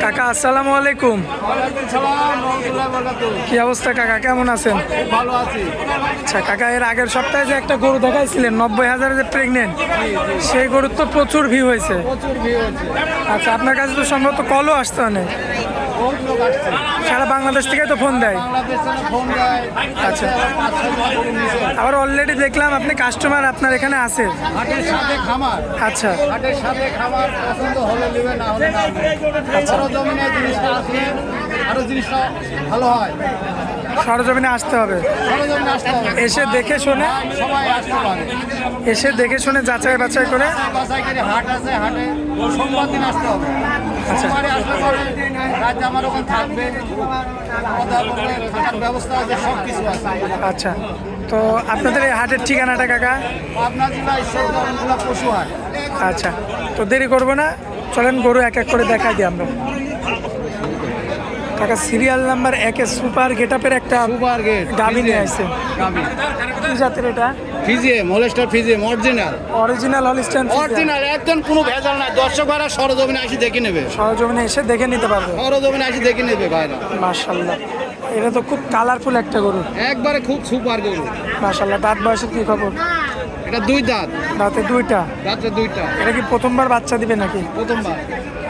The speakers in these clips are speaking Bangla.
কাকা আসসালামু আলাইকুম। কি অবস্থা কাকা, কেমন আছেন? ভালো আছি। আচ্ছা কাকা, এর আগের সপ্তাহে যে একটা গরু দেখাইছিলেন 90,000 যে প্রেগনেন্ট, সেই গরুর তো প্রচুর ভিউ হয়েছে। প্রচুর ভিড় হচ্ছে। আচ্ছা, আপনার কাছে তো সম্ভবত কলও আসতে অনেক, বহুত লোক আসছে। সারা বাংলাদেশ থেকে তো ফোন দেয়। বাংলাদেশ থেকে ফোন দেয়। আচ্ছা, 5-6 গরু নিছে। আবার অলরেডি দেখলাম আপনি কাস্টমার আপনার এখানে আছে। হাটের সাথে খামার। আচ্ছা হাটের সাথে খামার পছন্দ হলে নেবে, না হলে না। সরজমিনে জিনিসটা আসলে আরো জিনিসটা ভালো হয়। সরজমিনে আসতে হবে, সরজমিনে আসতে হবে। এসে দেখে শুনে, সবাই আসতে পারে। এসে দেখে শুনে যাচাই বাছাই করে। বাসায় করে হাট আছে, হাটে সোমবার দিন আসতে হবে। সোমবারে আসতে পারে, রাত আমার ওখানে থাকবে, কথা বলবে, থাকার ব্যবস্থা আছে, সব কিছু আছে। আচ্ছা, তো আপনাদের এই হাটের ঠিকানাটা কাকা? আপনার জেলা ঈশ্বরদী পশু হাট। আচ্ছা, তো দেরি করবো না, চলেন গরু এক এক করে দেখাই দিই আমরা। কাকা সিরিয়াল নাম্বার 1-এ সুপার গেটআপের একটা সুপার গেট গাভী নিয়ে আসছে। গাভী কি জাতের এটা? ফিজিএম, হলস্টার ফিজিএম, original. Original Holstein Friesian. Original, একদম কোনো ভেজাল নাই। দর্শক ভাইরা সরজমিনে আসি দেখে নেবে। সরজমিনে এসে দেখে নিতে পারবে। সরজমিনে আসি দেখে নেবে ভাইরা। মাশাআল্লাহ, এটা তো খুব কালারফুল একটা গরু। একবারে খুব সুপার গরু। মাশাআল্লাহ, দাঁত বয়সের কি খবর? এটা 2 দাঁত, দাঁতে 2টা। দাঁতে 2টা। এটা কি প্রথমবার বাচ্চা দিবে নাকি? প্রথমবার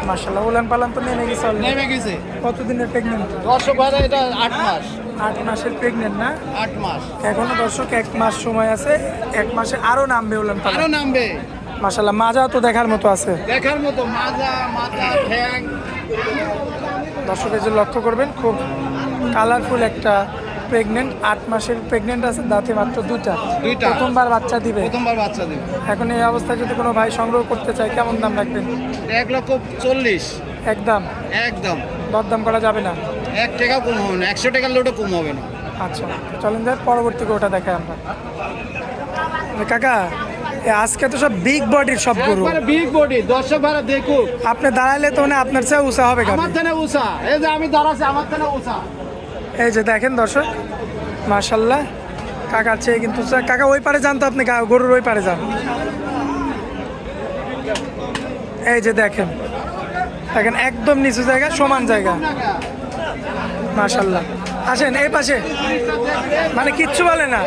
মাশাআল্লাহ, উলান পালান তো নেমে গেছে already। নেমে গেছে। কতদিনের প্রেগনেন্ট? দর্শক ভাইরা এটা 8 মাস। 8 মাসের প্রেগনেন্ট না? 8 মাস। এখনো দর্শক 1 মাস সময় আছে, 1 মাসে আরো নামবে উলান আরো পালান। নামবে। মাশাআল্লাহ, মাজাও তো দেখার মতো আছে। দেখার মতো মাজা, মাথা, ঠ্যাং। দর্শক এই যে লক্ষ্য করবেন, খুব কালারফুল একটা প্রেগনেন্ট, 8 মাসের প্রেগনেন্ট আছে, দাঁতে মাত্র 2টা। দুইটা। প্রথমবার বাচ্চা দিবে। প্রথমবার বাচ্চা দেবে। এখন এই অবস্থায় যদি কোনো ভাই সংগ্রহ করতে চায়, কেমন দাম রাখবেন? 1,40,000 একদম একদম। দরদাম করা যাবে না? 1 টাকা কম হবে না, 100 টাকার লোটও কম হবে না। আচ্ছা, চলেন যাই পরবর্তী ওটা দেখাই আমরা। কাকা, আজকে তো সব বিগ বডির সব গরু। একবারে বিগ বডি, দর্শক ভাইরা দেখুক। আপনি দাঁড়াইলে তো মানে আপনার চেয়ে উঁচা হবে আমার গাভী। থানে উষা, এই যে আমি দাঁড়াচ্ছি, আমার থানে উষা। এই যে দেখেন দর্শক, মাশাল্লাহ, কাকার চেয়ে কিন্তু উঁচা। কাকা ওই পারে যান তো, আপনি গরুর ওই পারে যান। এই যে দেখেন, দেখেন একদম নিচু জায়গা, সমান জায়গা। মাশাল্লাহ, আসেন এই পাশে, মানে কিচ্ছু বলে না,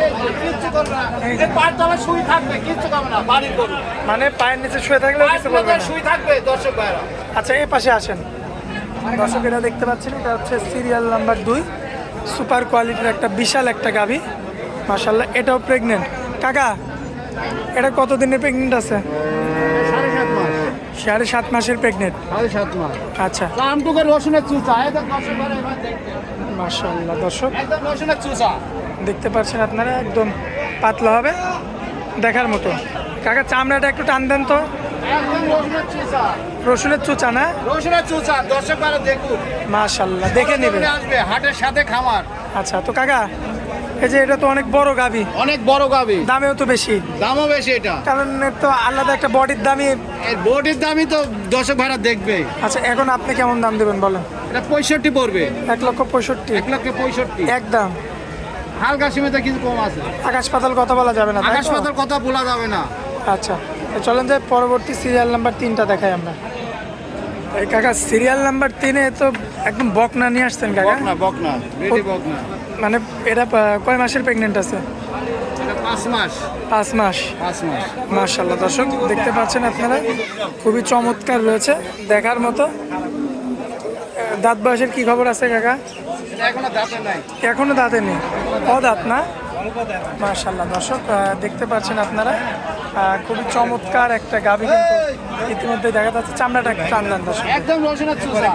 কিচ্ছু করবে না। এই পায়ের তলায় শুই থাকবে, কিচ্ছু করবে না, বাড়ির গরু। মানে পায়ের নিচে শুয়ে থাকলেও কিছু বলবে পায়ের না। শুই থাকবে দর্শক ভাইরা। আচ্ছা, এই পাশে আসেন। দর্শক এটা দেখতে পাচ্ছেন, এটা হচ্ছে সিরিয়াল নাম্বার 2, সুপার কোয়ালিটির একটা বিশাল একটা গাভী। মাশাল্লাহ, এটাও প্রেগনেন্ট। কাকা, এটা কতদিনের প্রেগনেন্ট আছে? 7.5 মাস। 7.5 মাসের প্রেগনেন্ট। 7.5 মাস। আচ্ছা, আমটুকু রসুনের চুচা, একদম দর্শক ভাইরা এবার দেখবে। মাশাল্লাহ দর্শক একদম রসুনের চুচা। দেখতে পাচ্ছেন আপনারা, একদম পাতলা হবে, দেখার মতো। কাকা, চামড়াটা একটু টান দেন তো। একদম রসুনের চুচা। রসুনের চুচা না? রসুনের চুচা, দর্শক ভাইরা দেখুক। মাশাল্লাহ, দেখে নেবে। সরজমিনে আসবে, হাটের সাথে খামার। আচ্ছা, তো কাকা এই যে এটা তো অনেক বড় গাভী, অনেক বড় গাবি, দামেও তো বেশি, দামও বেশি এটা। কারণ এর তো আলাদা একটা বডির দামই। এর বডির দামই তো দর্শক ভাড়া দেখবে। আচ্ছা, এখন আপনি কেমন দাম দেবেন বলেন? এটা 65 পড়বে। 1,65,000 1,65,000। একদম। হালকা সীমিত কিছু কম আছে। আকাশ পাতাল কথা বলা যাবে না, তাই তো? আকাশ পাতার কথা বলা যাবে না। আচ্ছা, তো চলেন যাই পরবর্তী সিরিয়াল নাম্বার 3টা দেখাই আমরা। এই কাকা, সিরিয়াল নাম্বার 3-এ তো একদম বকনা নিয়ে আসছেন কাকা। বকনা, বকনা, রেডি বকনা। মানে এটা কয় মাসের প্রেগনেন্ট আছে? এটা 5 মাস। 5 মাস। 5 মাস। মাশাআল্লাহ দর্শক দেখতে পাচ্ছেন আপনারা, খুবই চমৎকার রয়েছে, দেখার মতো। দাঁত বয়সের কি খবর আছে কাকা? এটা এখনো দাঁতে নাই। এখনো দাঁতে নেই, দাঁত না? মাশাআল্লাহ দর্শক দেখতে পাচ্ছেন আপনারা, খুবই চমৎকার একটা গাভী, কিন্তু ইতিমধ্যে দেখা যাচ্ছে। চামড়াটা একটু টান দেন দর্শক। একদম রসুনের চুচা।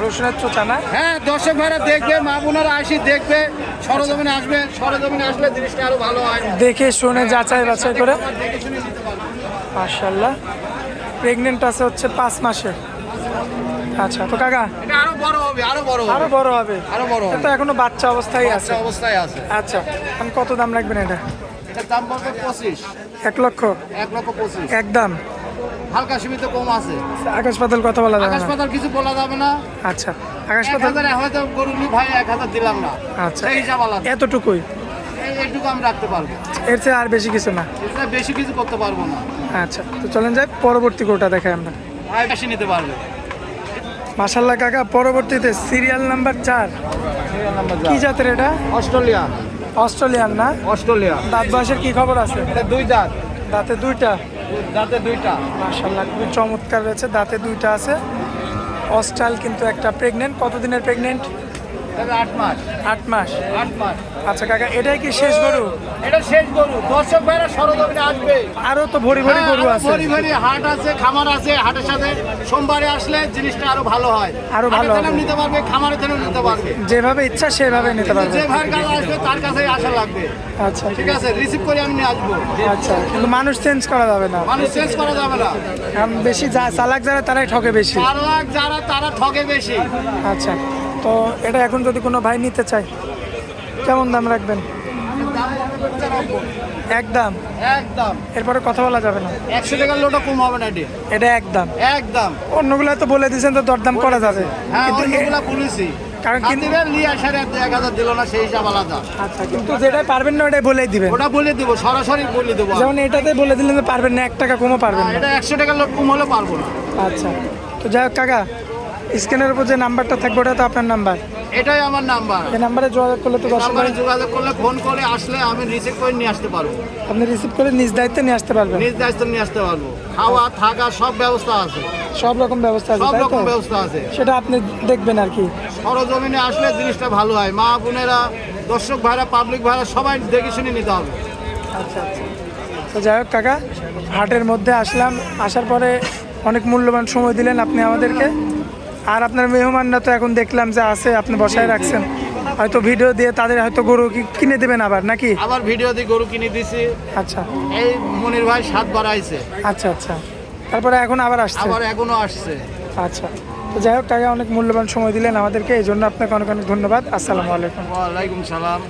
রসুনের চোচা না? হ্যাঁ, দর্শক ভাড়া দেখবে, মা বোনেরা আসি দেখবে, সরজমিনে আসবে। সরজমিনে আসলে জিনিসটা আরো ভালো হয়। দেখে শুনে যাচাই বাছাই করে। দেখে শুনে নিতে পারবে। মাশাআল্লাহ, প্রেগনেন্ট আছে হচ্ছে 5 মাসে। আচ্ছা, তো কাকা এটা আরো বড় হবে, আরো বড় হবে। আরো বড় হবে? আরো বড় হবে। এটা এখনো বাচ্চা অবস্থায় আছে। বাচ্চা অবস্থায় আছে। আচ্ছা, এখন কত দাম রাখবেন এটা? এটার দাম পড়বে 25। 1 লক্ষ 1,25,000। একদম। হালকা সীমিত কম আছে। আকাশ পাতাল কথা বলা যাবে আকাশ না? পাতাল কিছু বলা যাবে না। আচ্ছা, আকাশ পাতাল 1,000 হয়তো গরুলি ভাই 1,000 দিলাম না। আচ্ছা, সেই হিসাব আলাদা। এতটুকুই? এইটুকু আমি রাখতে পারবো। এর চেয়ে আর বেশি কিছু না? এটা বেশি কিছু করতে পারবো না। আচ্ছা, তো চলেন যাই পরবর্তী কোটা দেখাই আমরা। বেশি নিতে পারবে। মাশাল্লাহ কাকা, পরবর্তীতে সিরিয়াল নাম্বার 4 কি জাতের এটা? অস্ট্রেলিয়া। অস্ট্রেলিয়ান না? অস্ট্রেলিয়া। দাঁত বয়সের কি খবর আছে? এটা 2 দাঁত। দাঁতে 2টা। দাঁতে 2টা। মাশাল্লাহ খুবই চমৎকার রয়েছে, দাঁতে 2টা আছে। অস্ট্রাল কিন্তু একটা প্রেগনেন্ট। কতদিনের প্রেগনেন্ট? 8 মাস। 8 মাস। 8 মাস। আচ্ছা কাকা, এটাই কি শেষ গরু? এটা শেষ গরু। দর্শক ভাইরা সরজমিনে আসবে। আরো তো ভরি ভরি গরু আছে। ভরি ভরি হাট আছে, খামার আছে। হাটের সাথে সোমবারে আসলে জিনিসটা আরো ভালো হয়। আরো ভালো হাটের থেকেও হবে। নিতে পারবে, খামারের থেকেও নিতে পারবে। যেভাবে ইচ্ছা সেভাবে নিতে পারবে। যে ভাইয়ের কাছে আসবে তার কাছেই আসা লাগবে। আচ্ছা ঠিক আছে, রিসিভ করে আমি নিয়ে আসবো। আচ্ছা, কিন্তু মানুষ চেঞ্জ করা যাবে না। মানুষ চেঞ্জ করা যাবে না। কারণ বেশি চালাক যারা তারাই ঠকে বেশি। 4 লাখ যারা তারা ঠকে বেশি। আচ্ছা, তো এটা এখন যদি কোনো ভাই নিতে চায় কেমন দাম রাখবেন? একদম। একদম। এরপরে কথা বলা যাবে না। 100 টাকার লোটা কম হবে না এটি। এটা একদম। একদম। অন্যগুলো তো বলে দিয়েছেন তো দরদাম করা যাবে, হ্যাঁ, কিন্তু অন্যগুলা বলেছি। কারণ কিন্তু খাতিরে নিয়ে আসার 1000 দিল না, সেই হিসাব আলাদা। আচ্ছা, কিন্তু যেটা পারবেন না ওটাই বলেই দিবেন। ওটা বলে দিব, সরাসরি বলে দেবো। যেমন এটাতে বলে দিলেন যে পারবেন না, 1 টাকা কমও পারবেন না। এটা 100 টাকার লোট কম হলে পারবো না। আচ্ছা, তো যাই হোক কাকা, স্ক্রিনের উপর যে নাম্বারটা থাকবে ওটা তো আপনার নাম্বার। এটাই আমার নাম্বার। এই নাম্বারে যোগাযোগ করলে তো দর্শক নাম্বারে যোগাযোগ করলে, ফোন করে আসলে আমি রিসিভ করে নিয়ে আসতে পারবো। আপনি রিসিভ করে নিজ দায়িত্বে নিয়ে আসতে পারবেন। নিজ দায়িত্ব নিয়ে আসতে পারবো। খাওয়া থাকা সব ব্যবস্থা আছে। সব রকম ব্যবস্থা আছে, সব তাই তো? রকম ব্যবস্থা আছে। সেটা আপনি দেখবেন আর কি। সরজমিনে আসলে জিনিসটা ভালো হয়। মা বোনেরা, দর্শক ভাইরা, পাবলিক ভাইরা সবাই দেখে শুনে নিতে হবে। আচ্ছা আচ্ছা, তো যাই হোক কাকা, হাটের মধ্যে আসলাম, আসার পরে অনেক মূল্যবান সময় দিলেন আপনি আমাদেরকে। আর আপনার মেহমানরা তো এখন দেখলাম যে আছে, আপনি বসায় রাখছেন, হয়তো ভিডিও দিয়ে তাদের হয়তো গরু কিনে দেবেন আবার নাকি? আবার ভিডিও দিয়ে গরু কিনে দিছি। আচ্ছা। এই মনির ভাই 7 বার আইছে। আচ্ছা আচ্ছা, তারপরে এখন আবার আসছে? আবার এখনো আসছে। আচ্ছা, তো যাই হোক কাকা, অনেক মূল্যবান সময় দিলেন আমাদেরকে, এই জন্য আপনাকে অনেক অনেক ধন্যবাদ। আসসালামু আলাইকুম। ওয়ালাইকুম সালাম।